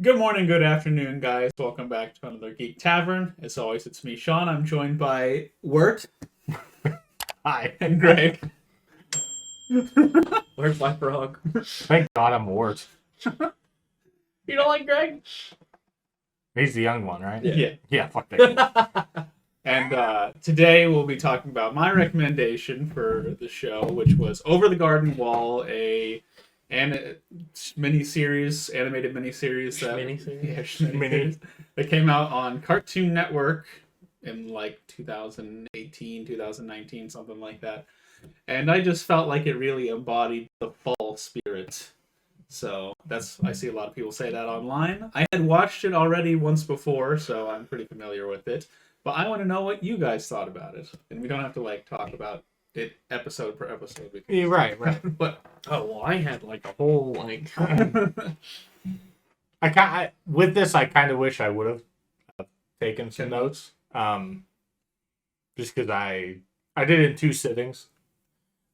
Good morning, good afternoon, guys. Welcome back to another Geek Tavern. As always, it's me, Shawn. I'm joined by Wirt Hi. and Greg. Where's my frog? Thank God I'm Wart. You don't like Greg? He's the young one, right? Yeah. Yeah, fuck that. And today we'll be talking about my recommendation for the show, which was Over the Garden Wall, animated miniseries that came out on Cartoon Network in like 2018, 2019, something like that. And I just felt like it really embodied the fall spirit. So I see a lot of people say that online. I had watched it already once before, so I'm pretty familiar with it. But I want to know what you guys thought about it. And we don't have to talk about it episode per episode. Yeah, right. But I had like a whole with this, I kind of wish I would have taken some notes. Just because I did it in 2 sittings.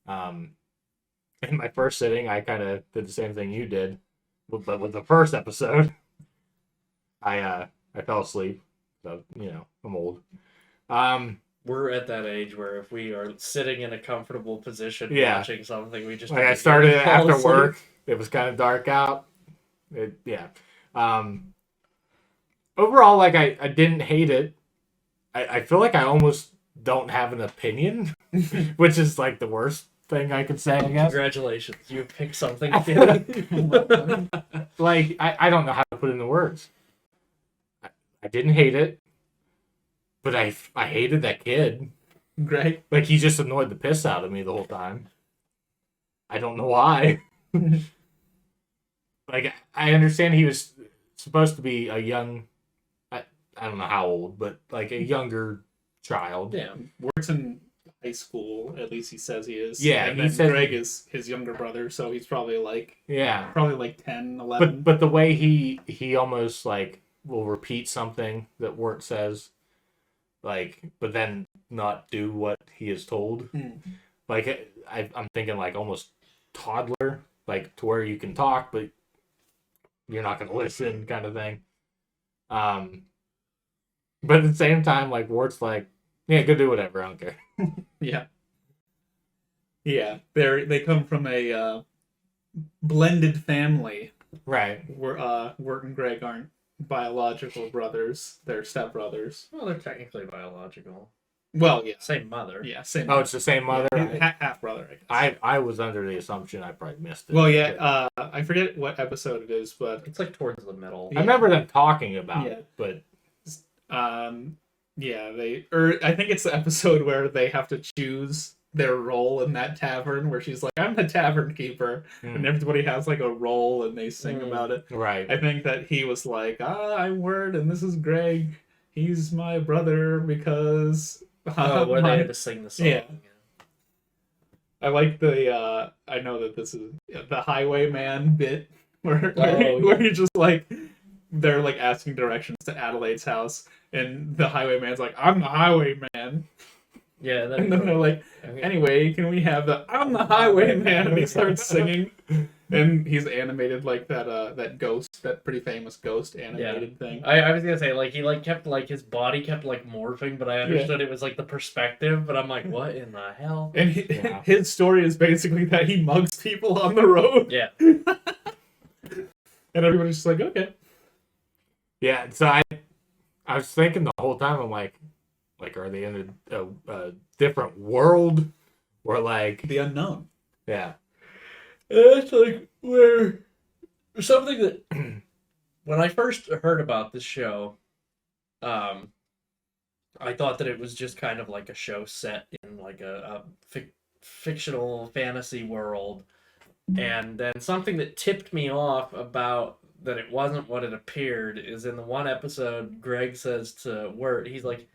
In my first sitting, I kind of did the same thing you did, but with the first episode, I fell asleep. So I'm old. We're at that age where if we are sitting in a comfortable position watching something, we just I started it after asleep. work. It was kind of dark out. Overall, I didn't hate it. I feel like I almost don't have an opinion, which is like the worst thing I could say, I guess. Congratulations, you picked something. I don't know how to put it into words. I didn't hate it, but I hated that kid. Greg? Like, he just annoyed the piss out of me the whole time. I don't know why. I understand he was supposed to be a young, I don't know how old, but like a younger child. Yeah, works in high school, at least he says he is. Yeah, and he then said Greg is his younger brother, so he's probably like 10, 11. But the way he almost like will repeat something that Wirt says, but then not do what he is told. I'm thinking like almost toddler, like to where you can talk but you're not going to listen, kind of thing. But at the same time, like, Wirt's like, yeah, go do whatever, I don't care. Yeah, they come from a blended family. Right. Where Wirt and Greg aren't biological brothers; they're stepbrothers. Well, they're technically biological. Well, yeah, Same mother. yeah, same. Oh, it's the same mother. Half brother. I guess. I was under the assumption I probably missed it. Well, yeah. I forget what episode it is, but It's like towards the middle. I remember them talking about it, but yeah, I think it's the episode where they have to choose their role in that tavern, where she's like, I'm the tavern keeper, and everybody has like a role and they sing about it. Right. I think that he was like, I'm Wirt and this is Greg. He's my brother because where they had to sing the song. Yeah. I like the I know that this is the Highwayman bit where you're just like, they're like asking directions to Adelaide's house, and the Highwayman's like, I'm the Highwayman. Yeah, And then they're like, anyway, can we have the I'm the Highwayman? And he starts singing, and he's animated like that ghost, that pretty famous ghost animated thing. I was gonna say, like, he like kept like his body kept like morphing, but I understood it was like the perspective. But I'm like, what in the hell? And his story is basically that he mugs people on the road. Yeah. And everybody's just like, okay. Yeah, so I was thinking the whole time, I'm like, are they in a different world? Or like... The unknown. Yeah. It's like where something that when I first heard about this show, I thought that it was just kind of like a show set in like a fictional fantasy world. And then something that tipped me off about that it wasn't what it appeared is in the one episode, Greg says to Wirt, he's like,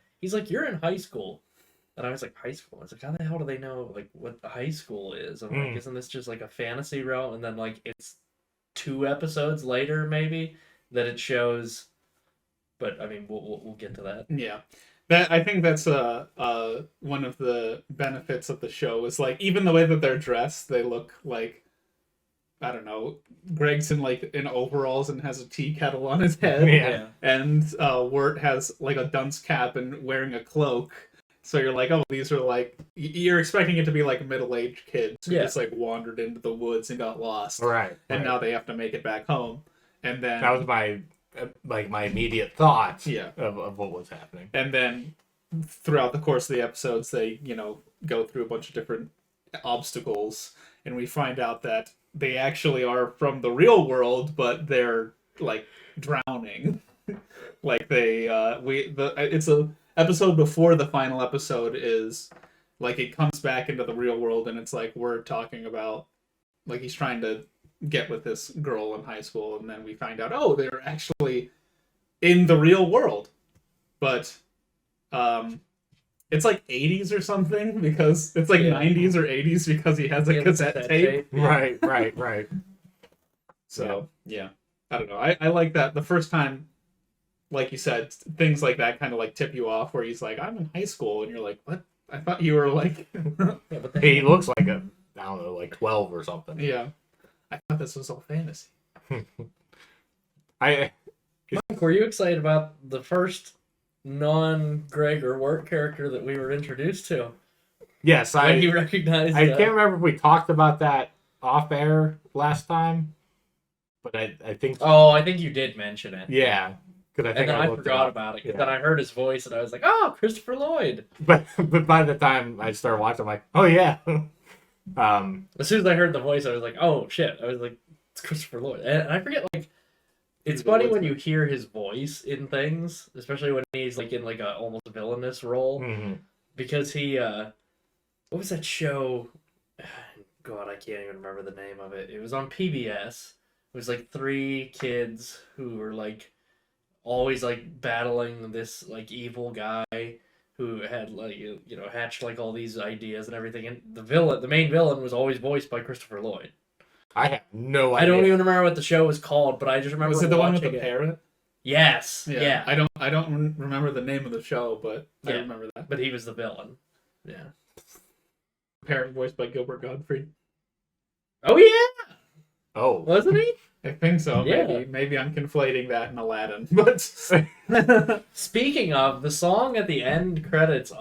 you're in high school. And I was like, high school? I was like, how the hell do they know like what high school is? I'm like, isn't this just like a fantasy realm? And then like it's 2 episodes later maybe that it shows. But I mean, we'll get to that. Yeah. I think that's one of the benefits of the show is like, even the way that they're dressed, they look like I don't know, Greg's in overalls and has a tea kettle on his head. Yeah. And Wirt has like a dunce cap and wearing a cloak. So you're like, oh, these are like, you're expecting it to be like middle-aged kids who just like wandered into the woods and got lost. Right. And now they have to make it back home. And then that was my immediate thought Yeah. of what was happening. And then throughout the course of the episodes, they, go through a bunch of different obstacles, and we find out that they actually are from the real world, but they're like drowning. Like it's a episode before the final episode is like it comes back into the real world, and it's like we're talking about like he's trying to get with this girl in high school, and then we find out, oh, they're actually in the real world. But it's like 80s or something, because it's like 90s or 80s because he has a cassette tape. Right. So yeah, I don't know. I like that the first time, like you said, things like that kind of like tip you off, where he's like, I'm in high school, and you're like, what? I thought you were like He looks like I don't know, like 12 or something. Yeah. I thought this was all fantasy. Mike, were you excited about the first non-Greg or Wirt character that we were introduced to? Yes, when you recognized I can't remember if we talked about that off air last time, but I think. Oh, I think you did mention it. Yeah, because I think I forgot about it. Because then I heard his voice and I was like, "Oh, Christopher Lloyd." But by the time I started watching, I'm like, "Oh yeah." As soon as I heard the voice, I was like, "Oh shit!" I was like, "It's Christopher Lloyd," and I forget like. It's funny when you hear his voice in things, especially when he's like in like a almost villainous role, because he what was that show? God, I can't even remember the name of it. It was on PBS. It was like 3 kids who were like always like battling this like evil guy who had like hatched like all these ideas and everything, and the main villain was always voiced by Christopher Lloyd. I have no idea. I don't even remember what the show was called, but I just remember. Was it the one with the parrot? Yes. Yeah. I don't remember the name of the show, but I remember that. But he was the villain. Yeah. Parrot voiced by Gilbert Gottfried. Oh yeah. Oh, wasn't he? I think so. Yeah. Maybe I'm conflating that and Aladdin. But speaking of, the song at the end credits,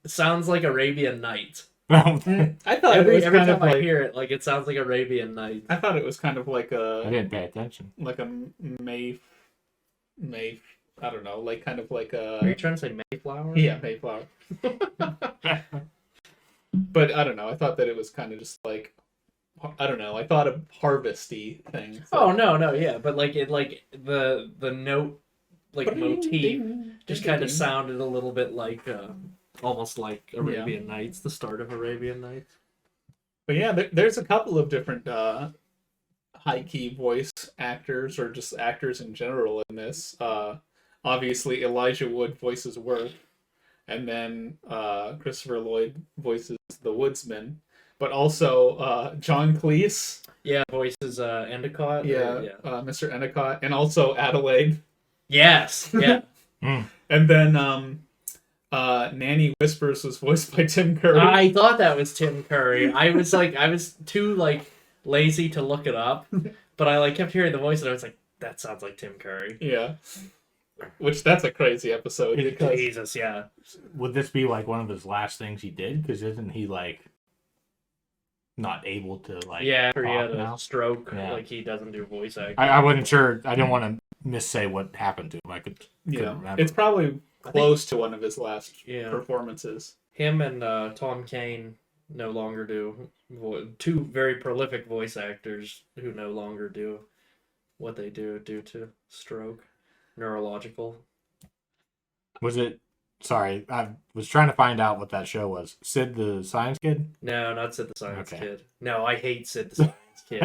sounds like Arabian Nights. I thought every time I hear it, like it sounds like Arabian Nights. I thought it was kind of like I didn't pay attention. Like a May. I don't know. Like kind of like a. Are you trying to say Mayflower? Yeah, Mayflower. But I don't know. I thought that it was kind of just like. I don't know. I thought a harvesty thing. So. Oh no, yeah, but like it, like the note, like motif, just kind of sounded a little bit like. Almost like Arabian Nights, the start of Arabian Nights. But yeah, there's a couple of different high-key voice actors, or just actors in general in this. Obviously, Elijah Wood voices Wirt, and then Christopher Lloyd voices the Woodsman. But also John Cleese. Yeah, voices Endicott. Mr. Endicott. And also Adelaide. Yes, yeah. And then... Nanny Whispers was voiced by Tim Curry. I thought that was Tim Curry. I was too like lazy to look it up, but I like kept hearing the voice and I was like, that sounds like Tim Curry. Yeah. That's a crazy episode. Because... Jesus, yeah. Would this be like one of his last things he did? Because isn't he like not able to like? Yeah, he had a stroke. Yeah. Like he doesn't do voice acting. I wasn't sure. I didn't want to missay what happened to him. I couldn't remember. It's probably close to one of his last performances. Him and Tom Kane no longer do. 2 very prolific voice actors who no longer do what they do due to stroke, neurological. Was it? Sorry, I was trying to find out what that show was. Sid the Science Kid? No, not Sid the Science Kid. No, I hate Sid the Science Kid.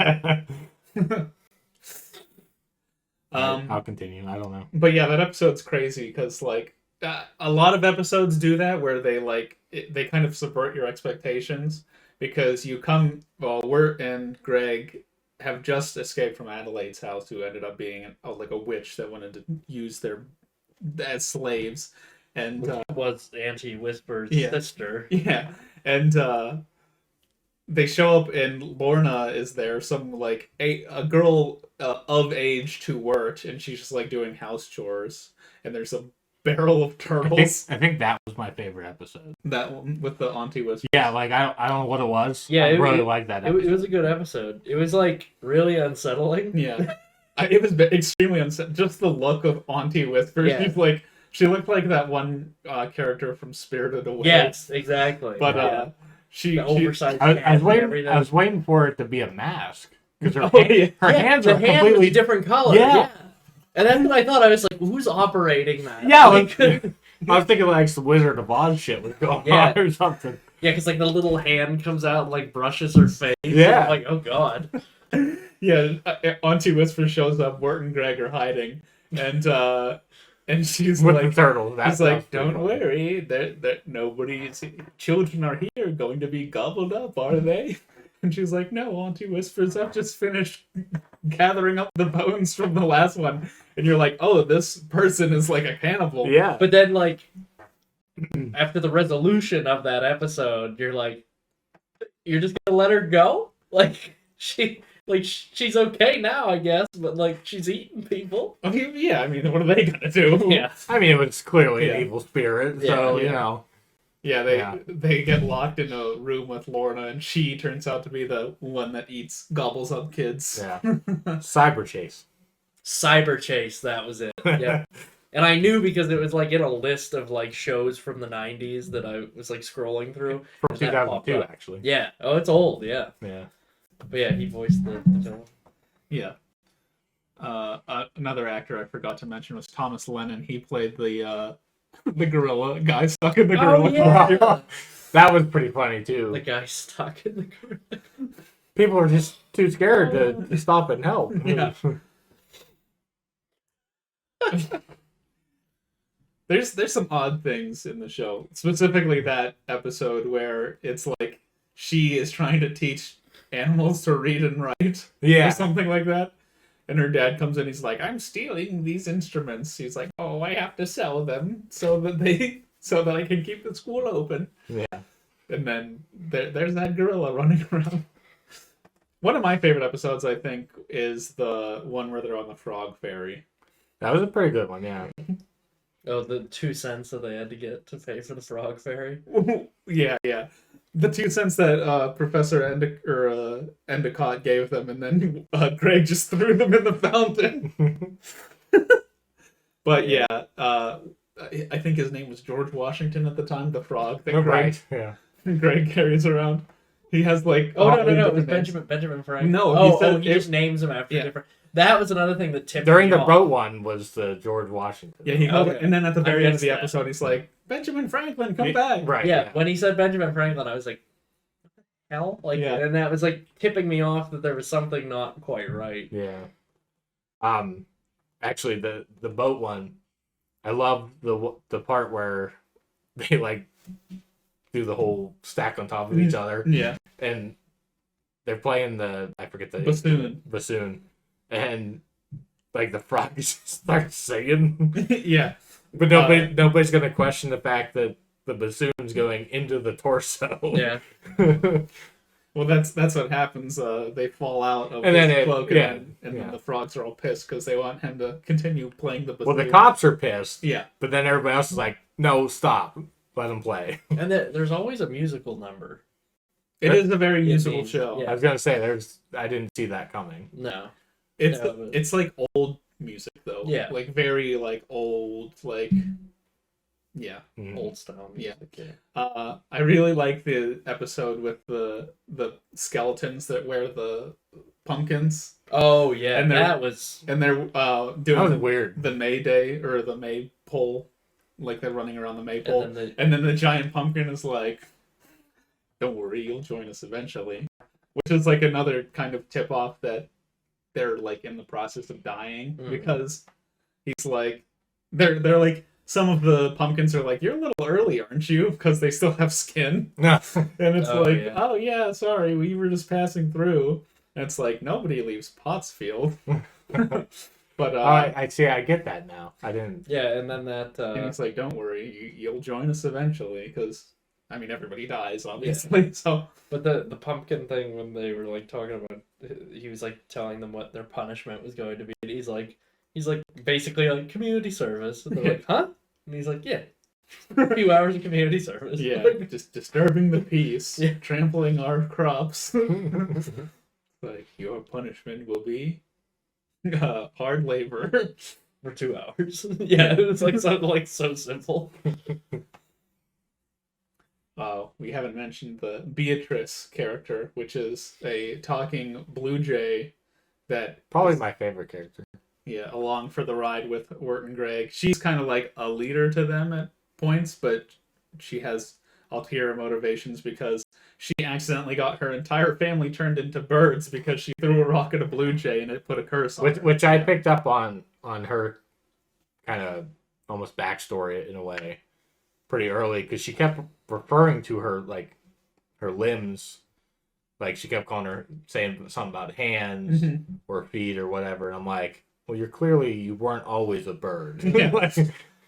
I'll continue. I don't know. But yeah, that episode's crazy because like a lot of episodes do that where they they kind of subvert your expectations, because Wirt and Greg have just escaped from Adelaide's house, who ended up being like a witch that wanted to use their as slaves, and was Auntie Whisper's sister. Yeah, and they show up and Lorna is there, some like a girl of age to work, and she's just like doing house chores, and there's a barrel of turtles. I think that was my favorite episode. That one with the auntie whisper. Yeah, like I don't know what it was. Yeah, I it- really it- liked that It, episode. it was a good episode. It was like really unsettling. Yeah. It was extremely unsettling. Just the look of Auntie Whisper. Yeah. She's like, she looked like that one character from Spirited Away. Yes, exactly. But yeah. she The oversized I hat was and everything. I was waiting for it to be a mask because her, Oh, yeah. her Yeah, hands the are hand completely was different color. Yeah. Yeah. And that's what I thought. I was like, who's operating that? Yeah, Like, like, I was thinking like some Wizard of Oz shit was going Yeah. on or something. yeah, because like the little hand comes out and like brushes her face. Yeah. And I'm like, oh god. Yeah, Auntie Whisper shows up. Wirt and Greg are hiding, and she's With like, the turtle. she's like, don't worry, that nobody's children are here going to be gobbled up, are they? And she's like, no, Auntie Whispers, I've just finished gathering up the bones from the last one. And you're like, oh, this person is like a cannibal. Yeah. But then like after the resolution of that episode, you're like, you're just gonna let her go? Like she's okay now, I guess, but like she's eating people. I mean, yeah, I mean, what are they gonna do? Yeah. I mean, it was clearly Yeah. an evil spirit, Yeah, so, yeah. you know. Yeah, Yeah. they get locked in a room with Lorna, and she turns out to be the one that gobbles up kids. Yeah. Cyber Chase. Cyber Chase, that was it. Yeah. And I knew because it was like in a list of like shows from the 90s that I was like scrolling through. From That popped 2002, up. actually. Yeah. Oh, it's old, yeah. Yeah. But yeah, he voiced the villain. Yeah. Another actor I forgot to mention was Thomas Lennon. He played the gorilla guy stuck in the gorilla yeah. costume. That was pretty funny, too. The guy stuck in the gorilla. People are just too scared to stop and help. Yeah. There's some odd things in the show, specifically that episode where it's like she is trying to teach animals to read and write, or Yeah. something like that, and her dad comes in. He's like, "I'm stealing these instruments." She's like, "Oh, I have to sell them so that I can keep the school open." Yeah. And then there's that gorilla running around. One of my favorite episodes, I think, is the one where they're on the frog ferry. That was a pretty good one, yeah. Oh, the 2 cents that they had to get to pay for the frog ferry. Yeah. The 2 cents that Professor Endicott gave them, and then Greg just threw them in the fountain. But yeah, I think his name was George Washington at the time, the frog that Right. Yeah. Greg carries around. He has like... Oh, no, oddly it was different names. Benjamin Franklin. No, he oh, said he it- just names them after Yeah. different... That was another thing that tipped During me the off. boat one was the George Washington. Yeah, he called it, Okay. and then at the I very end of missed the that. episode, he's like, Benjamin Franklin, come Yeah, back. Right. Yeah, when he said Benjamin Franklin, I was like, what the hell? Like, Yeah. and that was like tipping me off that there was something not quite right. Yeah. Actually, the boat one, I love the part where they like do the whole stack on top of each other, Yeah. and they're playing I forget the Bassoon. and like the frog just starts singing, Yeah. but nobody's gonna question the fact that the bassoon's going into the torso. Yeah. Well, that's what happens. They fall out of And his then cloak, yeah, and then yeah. the frogs are all pissed because they want him to continue playing the Well, bassoon. the cops are pissed, Yeah. but then everybody else is like, "No, stop, let him play." And there's always a musical number. It is a very It musical means- show. yeah. I was gonna say I didn't see that coming. No. It's Yeah, but- it's like old music though. Yeah. Like very like old like. Yeah. Mhm. Old style music. Yeah. I really like the episode with the skeletons that wear the pumpkins, Oh yeah, And they're- that was and they're That doing was the, weird. the May Day or the maypole, like they're running around the maypole, and then and then the giant pumpkin is like, "Don't worry, you'll join us eventually," which is like another kind of tip off that they're like in the process of dying Mhm. because he's like, they're like. Some of the pumpkins are like, "You're a little early, aren't you?" Because they still have skin. No. And it's Oh, like, yeah. "Oh yeah, sorry, we were just passing through." And it's like, nobody leaves Pottsfield. But I see. I get that now. I didn't. yeah, and then that and it's like, "Don't worry, you'll join us eventually." Because I mean, everybody dies, obviously. So, But the pumpkin thing, when they were like talking about, he was like telling them what their punishment was going to be, and he's like basically like community service, and they're like, huh? And he's like, yeah, a few hours of community service. yeah, just disturbing the peace, Yeah. trampling our crops. Like, your punishment will be hard labor. For 2 hours. Yeah, it's like so simple. We haven't mentioned the Beatrice character, which is a talking blue jay that Probably my favorite character. yeah, along for the ride with Wirt and Greg. She's kind of like a leader to them at points, but she has ulterior motivations because she accidentally got her entire family turned into birds because she threw a rock at a blue jay and it put a curse on her. Which I picked up on her kind of almost backstory in a way pretty early, because she kept referring to her like her limbs, like she kept saying something about hands or feet or whatever, and I'm like, well, you weren't always a bird. Yeah.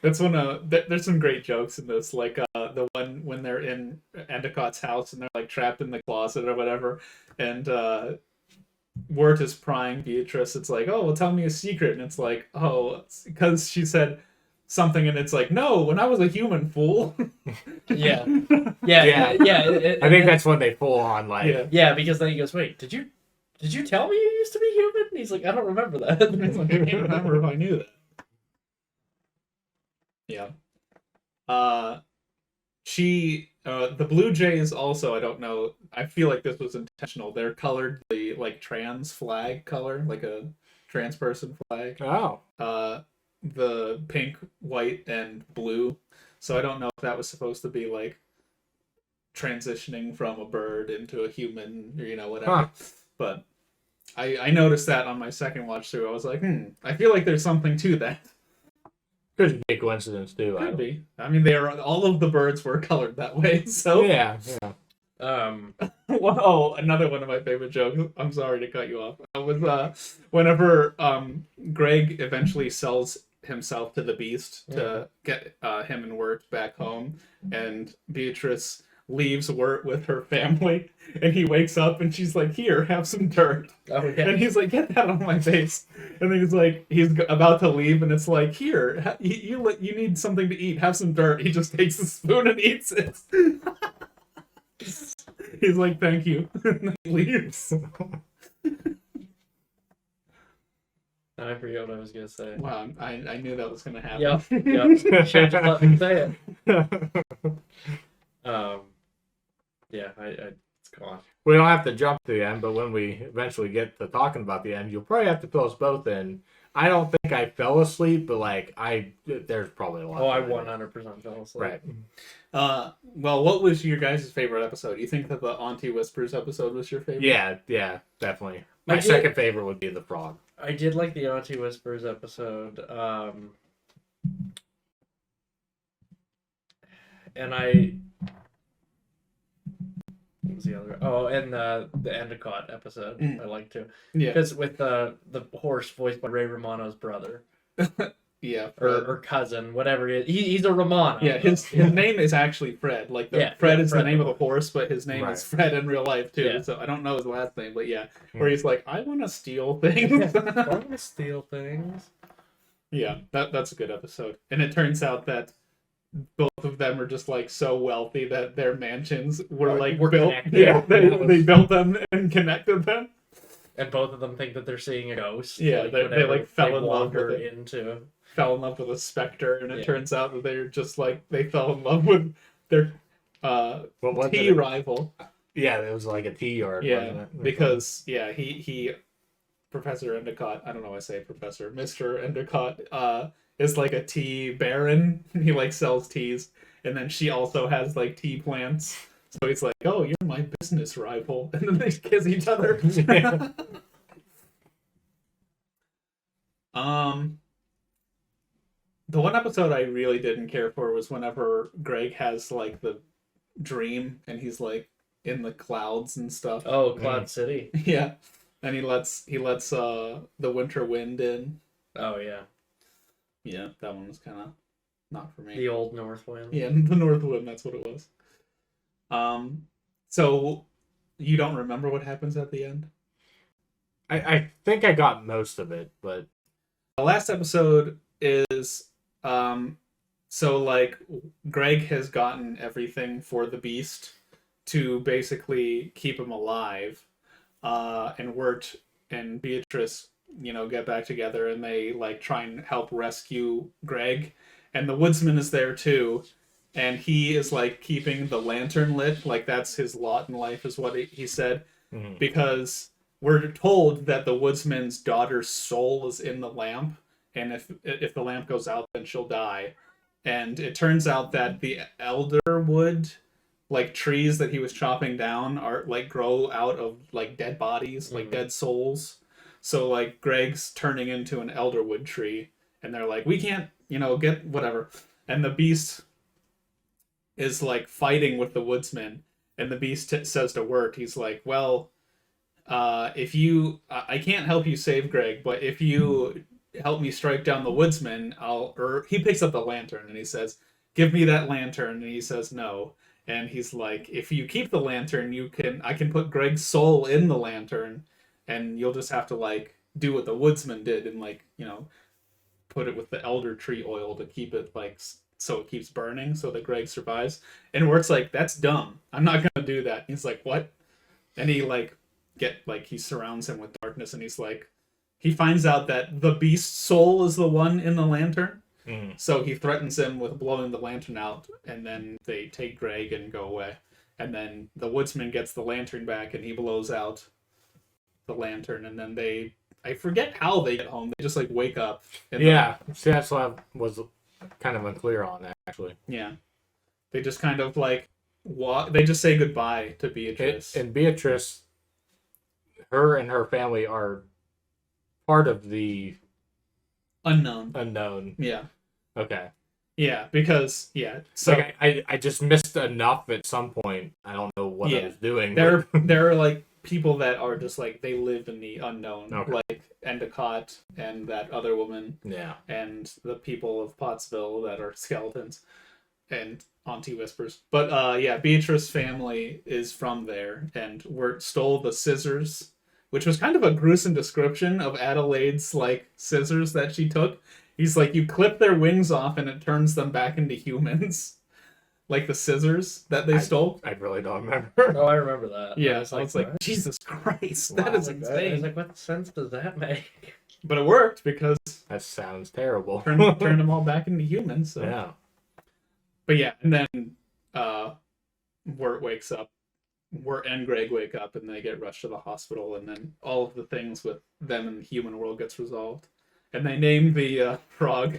That's one. There's some great jokes in this, like the one when they're in Endicott's house and they're like trapped in the closet or whatever, and Wirt is prying Beatrice. It's like, oh, well, tell me a secret, and it's like, oh, because she said something, and it's like, no, when I was a human, fool. Yeah. I think that's when they full on like. Yeah, because then he goes, wait, did you tell me you used to be human? And he's like, I don't remember that. It's like, I can't remember if I knew that. Yeah. The Blue Jays also, I don't know, I feel like this was intentional. They're colored the like trans flag color, like a trans person flag. Oh. The pink, white, and blue. So I don't know if that was supposed to be like transitioning from a bird into a human, or whatever. Huh. But I noticed that on my second watch through. I was like, I feel like there's something to that. Could be a coincidence too. Could be. I mean, all of the birds were colored that way. So yeah. Oh, another one of my favorite jokes. I'm sorry to cut you off. Was whenever Greg eventually sells himself to the Beast to get him and Wirt back home, and Beatrice leaves Wirt with her family, and he wakes up and she's like, "Here, have some dirt." Oh, yeah. And he's like, "Get that on my face." And then he's like, he's about to leave, and it's like, "Here, you need something to eat. Have some dirt." He just takes a spoon and eats it. He's like, "Thank you," and then he leaves. I forget what I was gonna say. Wow, I knew that was gonna happen. Yep. Should just let me say it. Yeah, it's gone. We don't have to jump to the end, but when we eventually get to talking about the end, you'll probably have to fill us both in. I don't think I fell asleep, but there's probably a lot. Oh, I 100% fell asleep. Right. Well, what was your guys' favorite episode? You think that the Auntie Whispers episode was your favorite? Yeah, definitely. My second favorite would be the frog. I did like the Auntie Whispers episode. And what was the other? Oh, and the Endicott episode I liked too. Yeah. Because with the horse voiced by Ray Romano's brother. Yeah. Or cousin, whatever it is. He's a Romano. Yeah, his name is actually Fred. Like, Fred is the name of the horse, but his name is Fred in real life too. Yeah. So I don't know his last name, but yeah. Where he's like, I want to steal things. I want to steal things. Yeah, that's a good episode. And it turns out that both of them are just like so wealthy that their mansions were built. Connected. Yeah, they built them and connected them. And both of them think that they're seeing a ghost. Yeah, they like fell in love with it. Fell in love with a specter, and it turns out that they're just like they fell in love with their tea rival. Yeah, it was like a tea yard. Yeah, because he Professor Endicott. I don't know why I say Professor. Mr. Endicott is like a tea baron. He like sells teas, and then she also has like tea plants. So he's like, "Oh, you're my business rival," and then they kiss each other. The one episode I really didn't care for was whenever Greg has like the dream and he's like in the clouds and stuff. Oh, Cloud City. Yeah, and he lets the winter wind in. Oh yeah. Yeah, that one was kind of not for me. The old North Wind. Yeah, the North Wind. That's what it was. So you don't remember what happens at the end? I think I got most of it, but The last episode is so like Greg has gotten everything for the beast to basically keep him alive. And Wirt and Beatrice, get back together and they like try and help rescue Greg. And the woodsman is there too. And he is like keeping the lantern lit, like that's his lot in life, is what he said. Because we're told that the woodsman's daughter's soul is in the lamp, and if the lamp goes out, then she'll die. And it turns out that the elder wood, like trees that he was chopping down, are like grow out of like dead bodies, like dead souls. So like Greg's turning into an elderwood tree, and they're like, we can't, get whatever. And the beast is like fighting with the woodsman, and the beast says to Wirt, he's like, well, if you, I can't help you save Greg, but if you help me strike down the woodsman, or he picks up the lantern and he says, give me that lantern. And he says, no. And he's like, if you keep the lantern, I can put Greg's soul in the lantern, and you'll just have to like do what the woodsman did and like, put it with the elder tree oil to keep it like, so it keeps burning so that Greg survives. And Wirt's like, that's dumb. I'm not gonna do that. He's like, what? And he like he surrounds him with darkness, and he's like, he finds out that the beast's soul is the one in the lantern. So he threatens him with blowing the lantern out, and then they take Greg and go away. And then the woodsman gets the lantern back, and he blows out the lantern, and then I forget how they get home. They just like wake up. Yeah, see, that's what I was kind of unclear on, actually. Yeah. They just kind of like walk. They just say goodbye to Beatrice. And Beatrice, her and her family are part of the unknown. Yeah. Okay. Yeah, because so like I just missed enough at some point. I don't know what I was doing. There are like people that are just like, they live in the unknown, like Endicott and that other woman. Yeah. And the people of Pottsville that are skeletons and Auntie Whispers. But Beatrice's family is from there, and stole the scissors, which was kind of a gruesome description of Adelaide's like scissors that she took. He's like, you clip their wings off and it turns them back into humans. Like the scissors that they stole. I really don't remember. Oh, I remember that. Yeah, so it's like, Jesus Christ, that is insane. I was like, what sense does that make? But it worked because that sounds terrible. Turned them all back into humans. So. Yeah. But yeah, and then Wirt wakes up. Wirt and Greg wake up, and they get rushed to the hospital, and then all of the things with them in the human world gets resolved. And they name the frog,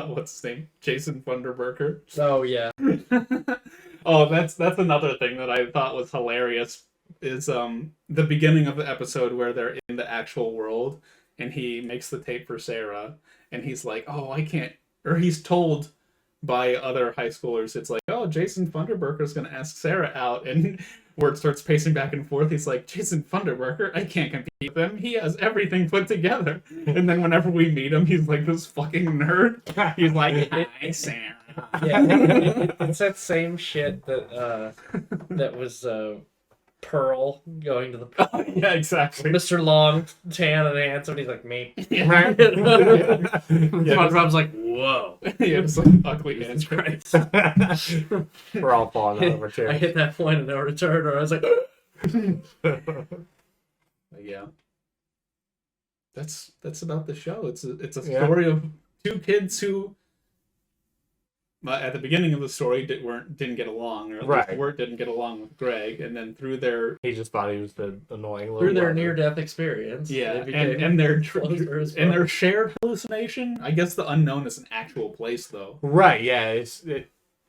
what's his name? Jason Funderburker. Oh, yeah. Oh, that's another thing that I thought was hilarious, is the beginning of the episode where they're in the actual world, and he makes the tape for Sarah, and he's like, oh, I can't, or he's told by other high schoolers, it's like, oh, Jason Funderburker's going to ask Sarah out, and Wirt starts pacing back and forth. He's like, Jason Funderburker, I can't compete with him. He has everything put together. And then whenever we meet him, he's like this fucking nerd. He's like, hi, Sarah. Yeah, it's that same shit that was Pearl going to the Oh, yeah, exactly. Mr. Long, tan and handsome. He's like, me. Yeah. SpongeBob's like, whoa. Yeah, it's like ugly Jesus Christ. We're all falling out of our chairs. I hit that point of no return, or I was like, yeah. That's about the show. It's a story of two kids who, at the beginning of the story, didn't get along, or at least Wirt didn't get along with Greg, and then through their he just thought he was the annoying little through their near-death experience, and their shared hallucination. I guess the unknown is an actual place, though. Right? Yeah,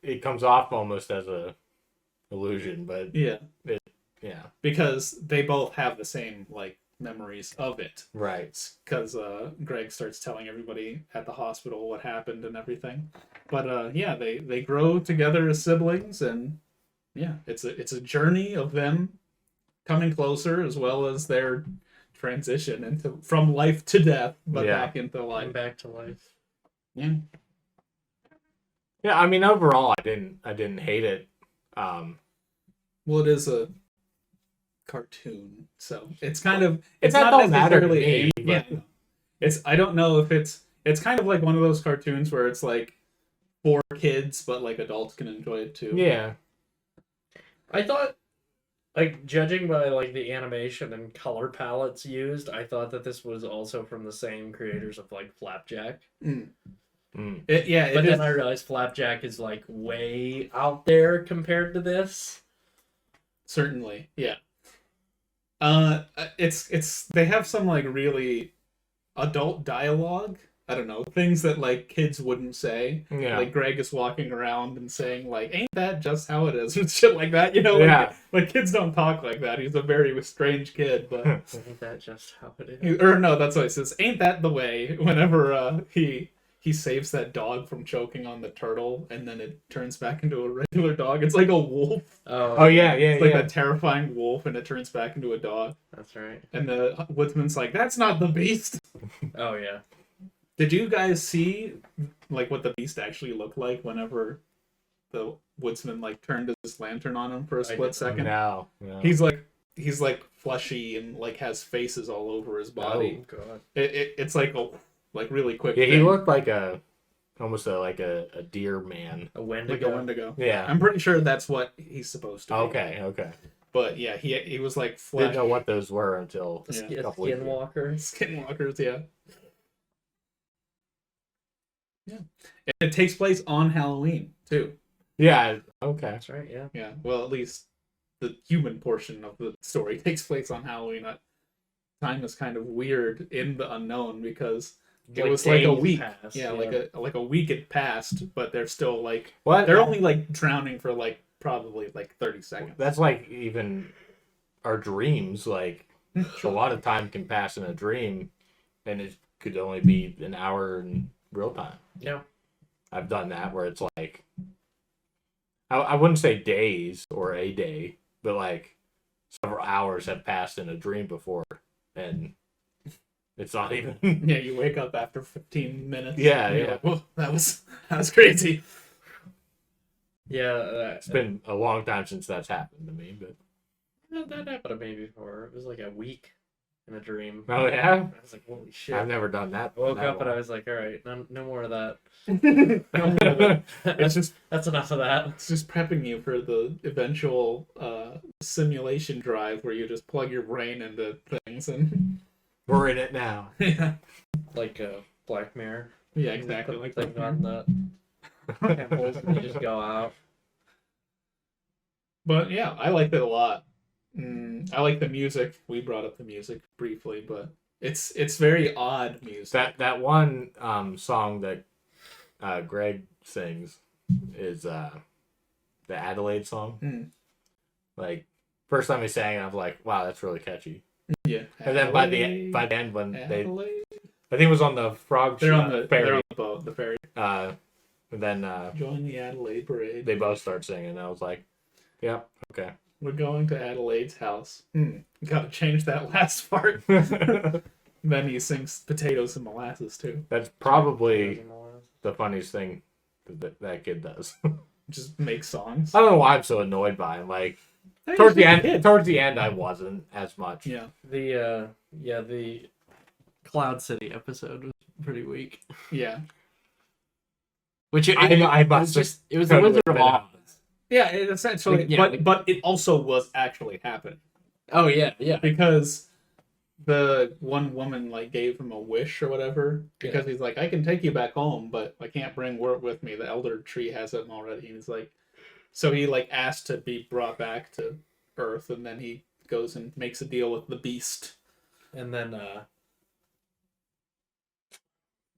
it comes off almost as a illusion, but yeah, because they both have the same like memories of it. Right. Because Greg starts telling everybody at the hospital what happened and everything. But they grow together as siblings, and it's a journey of them coming closer, as well as their transition from life to death, but back into life. And back to life. Yeah. Yeah, I mean, overall, I didn't hate it. Well, it is a cartoon, so it's kind of That not don't matter to necessarily me, aimed. but- Yeah, no. It's I don't know if it's kind of like one of those cartoons where it's like for kids, but like adults can enjoy it too. Yeah. I thought, like, judging by like the animation and color palettes used, I thought that this was also from the same creators of like Flapjack. Mm. Mm. But But is. then I realized Flapjack is like way out there compared to this. Certainly, yeah. It's they have some like really adult dialogue. I don't know, things that like kids wouldn't say. Yeah. Like Greg is walking around and saying like, "Ain't that just how it is?" and shit like that. You know, like, Yeah. like kids don't talk like that. He's a very strange kid, but Isn't that just how it is? or no, that's what he says. Ain't that the way? Whenever he saves that dog from choking on the turtle, and then it turns back into a regular dog. It's like a wolf. Oh yeah, It's like a terrifying wolf, and it turns back into a dog. That's right. And the woodsman's like, "That's not the beast." Oh yeah. Did you guys see like what the beast actually looked like whenever the woodsman like turned his lantern on him for a split second? No. He's like fleshy and like has faces all over his body. Oh god. It's like a like really quick. Yeah, he thing. looked like almost like a deer man. A like Wendigo. a Wendigo. Yeah. I'm pretty sure that's what he's supposed to be. Okay. But yeah, he was like Didn't flesh. know what those were until A Yeah. a couple weeks ago. skinwalker. Skinwalkers, yeah. Yeah. And it takes place on Halloween too. Yeah. Okay. That's right. Yeah. Yeah. Well, at least the human portion of the story takes place on Halloween. Time is kind of weird in the unknown because it was like a days week. passed, Yeah, like a week had passed, but they're still like What? they're only like drowning for like probably like 30 seconds. That's like even our dreams. Like a lot of time can pass in a dream, and it could only be an hour in real time. Yeah. I've done that where it's like I wouldn't say days or a day, but like several hours have passed in a dream before, and it's not even. Yeah, you wake up after 15 minutes. Yeah, and you're yeah. like, whoa, that was crazy. Yeah. It's been a long time since that's happened to me, but that happened to me before. It was like a week in a dream. oh yeah, I was like, holy shit. I've never done that. I woke that up and I long. was like, all right, no more of that. It's just That's enough of that. it's just prepping you for the eventual simulation drive where you just plug your brain into things and We're in it now. yeah, Like Black Mirror. yeah, exactly like Thing that. on the temples and you just go out. But yeah, I liked it a lot. I like the music. We brought up the music briefly, but it's very odd music. That one song that Greg sings is the Adelaide song. Mm. Like first time he sang it, I was like, "Wow, that's really catchy." Yeah, And then by the end when Adelaide. I think it was on the frog They're show, on the ferry. they're on the boat, the ferry. And then Join the Adelaide parade. they both start singing. And I was like, "Yep, okay." We're going to Adelaide's house. Gotta change that last part. Then he sings potatoes and molasses too. That's probably the funniest thing that kid does. Just make songs. I don't know why I'm so annoyed by him. Like Hey, towards the he's a end, kid. I wasn't as much. Yeah, The Cloud City episode was pretty weak. yeah, Which I it was must just have it was the totally Wizard of been Oz. out. yeah. It essentially, Yeah, but like- but it also was actually happening Oh yeah. because the one woman like gave him a wish or whatever because he's like, I can take you back home, but I can't bring word with me. The elder tree has him already. And he's like, so he like asked to be brought back to Earth, and then he goes and makes a deal with the beast. And then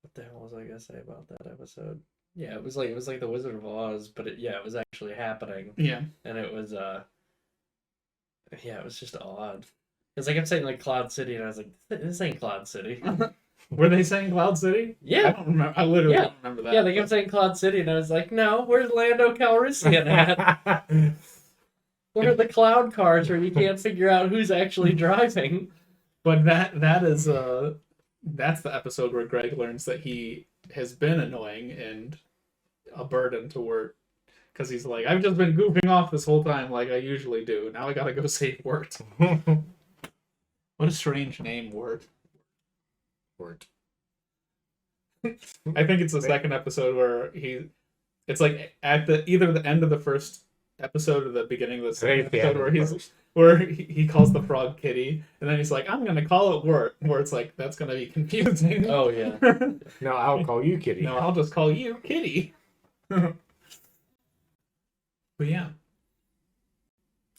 what the hell was I gonna say about that episode? Yeah, it was like the Wizard of Oz, but it was actually happening. Yeah, And it was it was just odd. Because I kept saying like Cloud City, and I was like, this ain't Cloud City. were they saying Cloud City? I Yeah, don't remember. I literally Yeah. don't remember that. yeah, they kept saying Cloud City, and I was like, no, where's Lando Calrissian at? Where are the cloud cars where you can't figure out who's actually driving? But that is that's the episode where Greg learns that he has been annoying and a burden to work Because he's like, I've just been goofing off this whole time like I usually do. Now I gotta go save Wirt. What a strange name, Wirt. Wirt. I think it's the second episode where it's like at either the end of the first episode or the beginning of the second episode where he calls the frog Kitty, and then he's like, I'm gonna call it Wirt, where it's like, that's gonna be confusing. Oh yeah. No, I'll call you Kitty. No, I'll just call you Kitty. But yeah.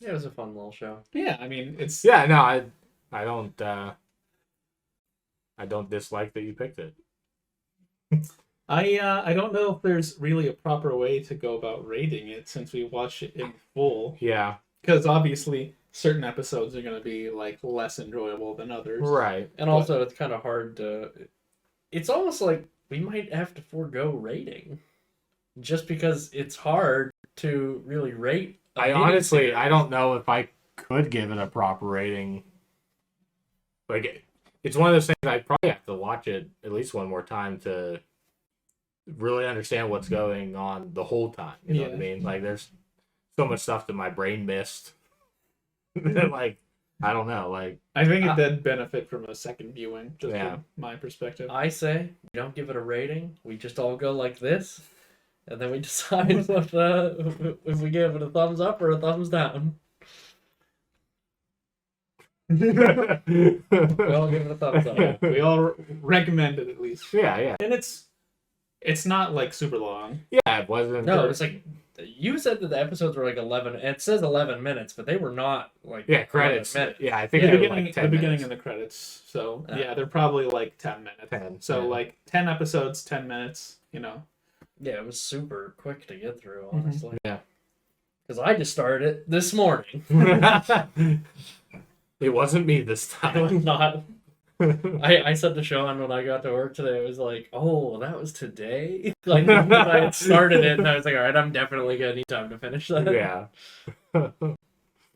Yeah, it was a fun little show. Yeah, I mean, it's... Yeah, no, I don't dislike that you picked it. I don't know if there's really a proper way to go about rating it since we watched it in full. Yeah. Because obviously certain episodes are going to be like less enjoyable than others. Right. And also, it's kind of hard to... It's almost like we might have to forego rating. Just because it's hard to really rate. I honestly don't know if I could give it a proper rating. Like, it's one of those things I'd probably have to watch it at least one more time to really understand what's going on the whole time. You know what I mean? Like, there's so much stuff that my brain missed. Like, I don't know. Like, I think it did benefit from a second viewing, just from my perspective. I say we don't give it a rating. We just all go like this, and then we decide what if we give it a thumbs up or a thumbs down. We all give it a thumbs up. We all recommend it at least. Yeah. And it's not like super long. Yeah, it wasn't. No, it's like you said that the episodes were like 11. It says 11 minutes, but they were not like credits. minutes. Yeah, I think The they were beginning, like 10 the beginning minutes. of the credits. So Yeah. they're probably like 10 minutes. 10, So yeah. like 10 episodes, 10 minutes. You know. Yeah, it was super quick to get through, honestly. Yeah. Because I just started it this morning. It wasn't me this I was time. not. I said to Shawn when I got to work today, I was like, oh, that was today? Like, when I had started it, and I was like, all right, I'm definitely going to need time to finish that. Yeah.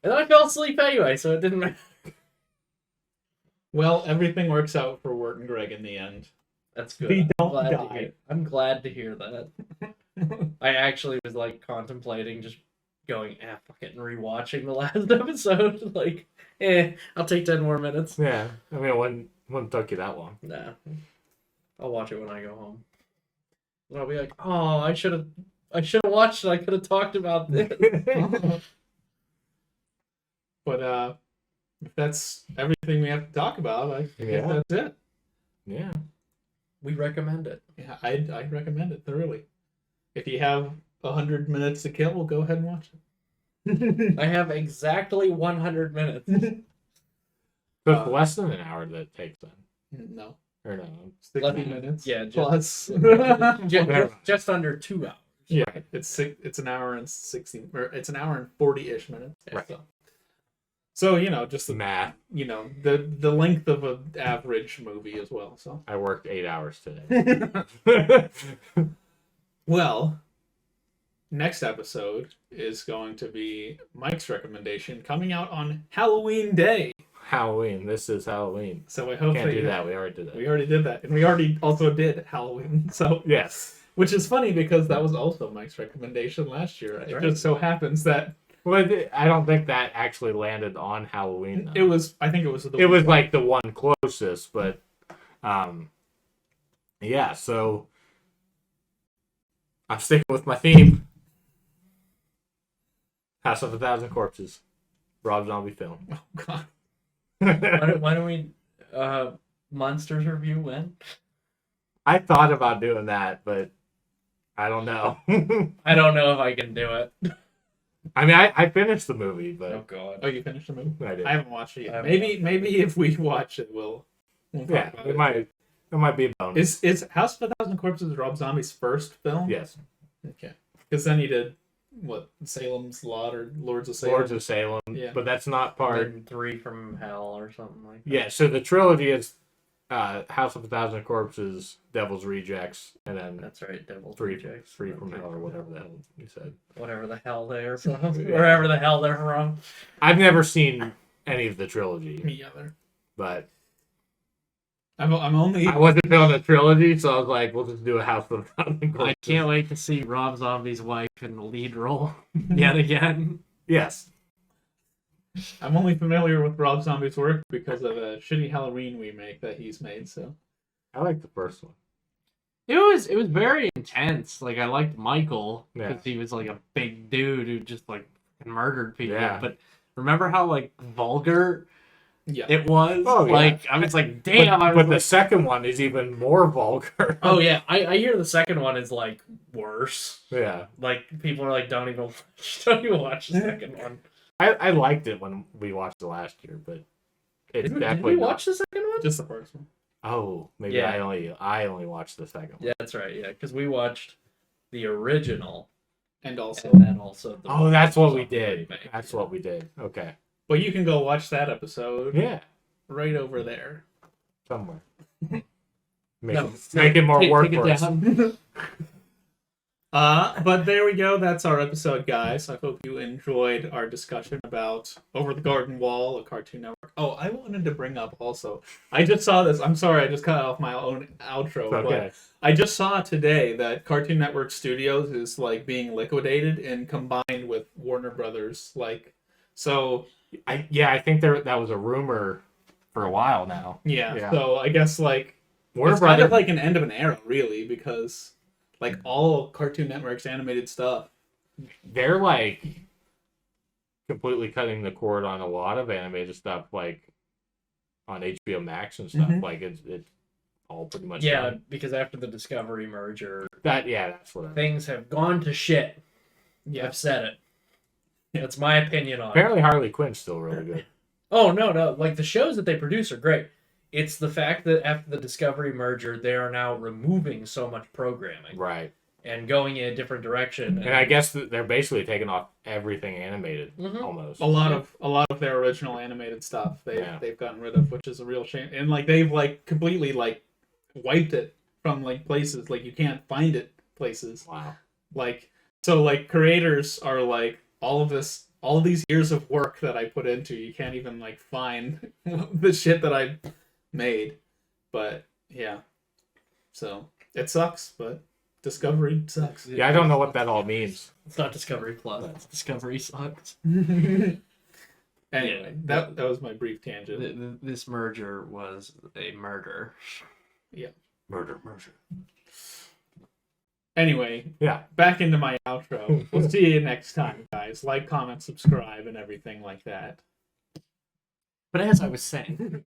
And I fell asleep anyway, so it didn't matter. Well, everything works out for Wirt and Greg in the end. That's good. They don't glad to die. hear- I'm glad to hear that. I actually was, like, contemplating just going, fuck it, and rewatching the last episode. Like, I'll take 10 more minutes. Yeah. I mean, it wouldn't take you that long. Nah. I'll watch it when I go home. And I'll be like, oh, I should have watched it. I could have talked about this. But if that's everything we have to talk about, I guess that's it. Yeah. We recommend it. Yeah, I'd recommend it thoroughly. If you have 100 minutes to kill, we'll go ahead and watch it. I have exactly 100 minutes. So it's less than an hour that it takes then. No. Or no. 60 minutes. Yeah, plus. just under 2 hours. Yeah, it's an hour and 60, or it's an hour and 40-ish minutes. Right. So just the Math. the length of an average movie as well. So I worked 8 hours today. well, next episode is going to be Mike's recommendation coming out on Halloween Day. Halloween. This is Halloween. So I hope Can't do that. We already did that. We already did that, and we already also did Halloween. So Yes. which is funny because that was also Mike's recommendation last year. It just so happens that Well, I don't think that actually landed on Halloween. Though. it was. I think it was. It was like the one closest, but yeah. So I'm sticking with my theme. House of a Thousand Corpses, Rob Zombie film. Oh God. Why don't we Monsters review when? I thought about doing that, but I don't know. I don't know if I can do it. I mean, I finished the movie, but Oh God. Oh, you finished the movie? I did. I haven't watched it I yet. haven't Maybe if we watch it, we'll talk Yeah, about it might be a bonus. Is House of a Thousand Corpses Rob Zombie's first film? Yes. Okay. Because then he did what, Salem's Lot or Lords of Salem? Lords of Salem, Yeah. but that's not part. And 3 from Hell or something like that. Yeah, so the trilogy is House of a Thousand Corpses, Devil's Rejects, and then That's right, Devil's Three Rejects. from Hell or whatever the hell you said. Whatever the hell they're from. Wherever the hell they're from. I've never seen any of the trilogy, Me either. but I'm only. I wasn't feeling a trilogy, so I was like, we'll just do a House of Thousand Corpses. I can't wait to see Rob Zombie's wife in the lead role yet again. Yes. I'm only familiar with Rob Zombie's work because of a shitty Halloween remake that he's made. So I like the first one. It was very intense. Like I liked Michael because Yeah. he was like a big dude who just like murdered people. Yeah. But remember how like vulgar yeah, it was? Oh, yeah. Like I was like, damn. I was But the like, second one is even more vulgar. oh yeah, I hear the second one is like worse. Yeah. Like people are like, don't even watch the second one. I liked it when we watched it last year, but it's Did definitely we watch the second one? just the first one. Oh, maybe Yeah. I only watched the second one. Yeah, that's right. Yeah, because we watched the original And also, and then also the. Oh, that's what we Zombie did. remake. That's what we did. Okay. but you can go watch that episode Yeah. right over there. Somewhere. No, Make it more work take for it us. down. But there we go. That's our episode, guys. I hope you enjoyed our discussion about Over the Garden Wall, a Cartoon Network. Oh, I wanted to bring up also. I just saw this. I'm sorry, I just cut off my own outro. Okay. But I just saw today that Cartoon Network Studios is like being liquidated and combined with Warner Brothers. Like, so I think that was a rumor for a while now. yeah. Yeah. So I guess like Warner it's kind Brothers of like an end of an era, really, because like all Cartoon Network's animated stuff. they're like completely cutting the cord on a lot of animated stuff, like on HBO Max and stuff. Mhm. Like it's all pretty much Yeah, done. because after the Discovery merger, That's what. things have gone to shit. Yeah. I've said it. That's my opinion on it. Apparently, Harley Quinn's still really good. Oh no! Like the shows that they produce are great. It's the fact that after the Discovery merger, they are now removing so much programming Right. and going in a different direction. And I guess that they're basically taking off everything animated Mhm. almost. A lot of their original animated stuff they've gotten rid of, which is a real shame. And like they've like completely like wiped it from like places, like you can't find it places. Wow. Like so like creators are like all of these years of work that I put into, you can't even like find the shit that I made. But yeah. So it sucks, but Discovery sucks. Yeah, I don't know what that all means. It's not Discovery Plus. It's Discovery sucks. Anyway, Yeah. that was my brief tangent. This merger was a murder. Murder. Anyway, Yeah. back into my outro. We'll see you next time, guys. Like, comment, subscribe, and everything like that. But as I was saying,